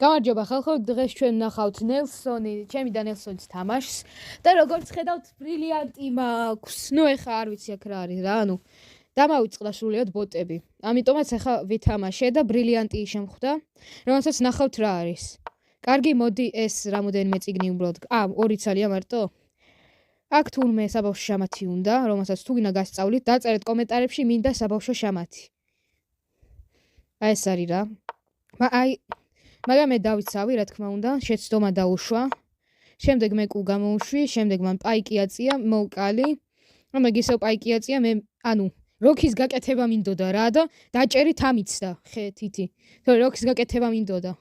გამარჯობა ხალხო, დღეს ჩვენ ვნახავთ ნელსონი, ჩემი და ნელსონის თამაშს და როგორც ხედავთ, ბრილიანტი მაქვს. ნუ ეხა არ ვიცი აქ რა არის რა, ანუ დამავიწყდა სრულიად ბოტები. ამიტომაც ეხა ვითამაშე და ბრილიანტი შემხვდა, რომელსაც ნახავთ რა არის. კარგი, მოდი ეს რამოდენიმე წიგნი უბრალოდ. 2 ცალია მარტო. აქ თურმე საბავშვო შამათი უნდა, რომელსაც თუ გინდა გასწავლით, დაწერეთ კომენტარებში მინდა საბავშვო შამათი. ეს არის რა. მაგრამ მე დავიცავი, რა თქმა უნდა, შეცდომა დაუშვა. შემდეგ მე კუ გამოუშვი, შემდეგ მან პაიკი აწია, მოვკალი. ამაგ ისევ პაიკი აწია, მე ანუ როქის გაკეთება მინდოდა რა და დაჭერით ამიცდა, ხე თითი. თორე როქის გაკეთება მინდოდა.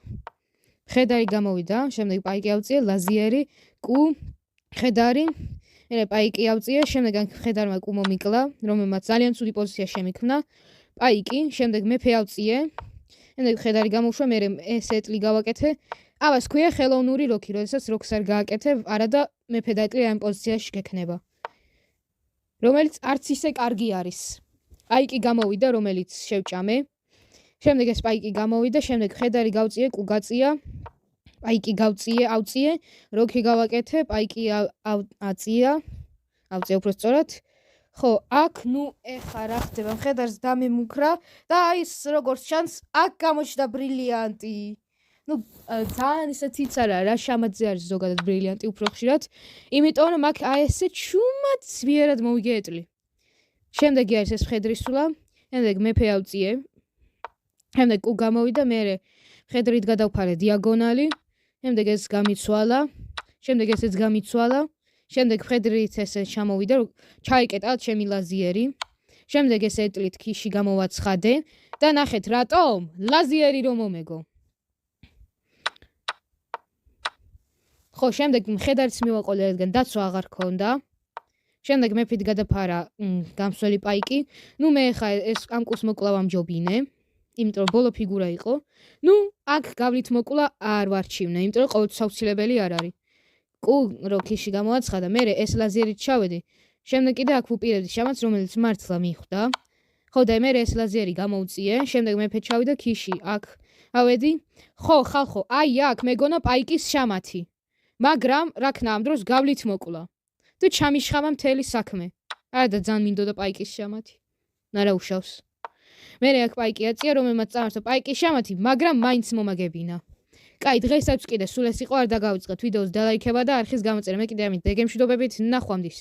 ხედარი გამოვიდა, შემდეგ პაიკი ავწია, ლაზიერი, კუ, ხედარი, მე პაიკი ავწია, შემდეგ ხედარმა კუ მომიკლა, რომელმაც ძალიან ცუდი პოზიცია შემიქმნა. პაიკი, შემდეგ მეფე ავწიე. შემდეგ ხედარი გამოუშვა, მე ეს ეტლი გავაკეთე. ამას ქვია ხელოვნური როქი, როდესაც როქს არ გააკეთე, არა და მეფე და ეტლი ამ პოზიციაში გექნება. რომელიც არც ისე კარგი არის. პაიკი გამოვიდა, რომელიც შევჭამე. შემდეგ ეს პაიკი გამოვიდა, შემდეგ ხედარი გავწიე, კუ გაწია. პაიკი ავწიე, როქი გავაკეთე, პაიკი აწია. ავწია უფრო სწორად. ხო, აქ ნუ ეხა რა ხდება, ხედარს დამემუქრა და აი ეს როგორც ჩანს, აქ გამოჩნდა ბრილიანტი. ნუ ძალიან ისეთი ცარა რა შამათზე არის ზოგადად ბრილიანტი უფრო ხშირად, იმიტომ რომ აქ აი ესე ჩუმად ზვიერად მოვიგე ეტლი. შემდეგი არის ეს მხედრის სულა, შემდეგ მეფე ავწიე. შემდეგ კუ გამოვიდა, მე მხედრით გადავფარე დიაგონალი, შემდეგ ეს გამიცვალა, შემდეგ ესეც გამიცვალა. შემდეგ მხედრით ესე ჩამოვიდა, ჩაიკეტა ჩემი ლაზიერი. შემდეგ ეს ეტლით ქიში გამოვაცხადე და ნახეთ რატომ? ლაზიერი რომ მომეგო. ხო, შემდეგ მხედარიც მივაყოლე, რადგან დაცვა აღარ ქონდა. შემდეგ მეფით გადაფარა გამსველი პაიკი. ნუ მე ხა ეს ამ კუს მოკლა ვამჯობინე, იმიტომ რომ ბოლო ფიგურა იყო. ნუ აქ გავლით მოკლა არ ვარჩივნე, იმიტომ რომ ყოველთვის აუცილებელი არ არის. კუ როქიში გამოაცხადა, მე ეს ლაზიერით ჩავედი. შემდეგ კიდე აქ ვუპირებდი შამათს, რომელიც მართლა მიხვდა. ხო და მე ეს ლაზიერი გამოუწიე, შემდეგ მეფე ჩავიდა ქიში, აქ ავედი. ხო, ხალხო, აი აქ მეგონა პაიკის შამათი. მაგრამ რა ქნა ამ დროს გავლით მოკლა. და ჩამიშხამა მთელი საქმე. არა და ძალიან მინდოდა პაიკის შამათი. არა უშავს. მე აქ პაიკი აწია, რომელმაც წამართვა პაიკის შამათი, მაგრამ მაინც მომაგებინა. კაი, დღესაც კიდე სულ ეს იყო, არ დაგავიწყეთ ვიდეოს დალაიქება და არხის გამოწერა. მე კიდე ამით დეგემშვიდობებით, ნახვამდის.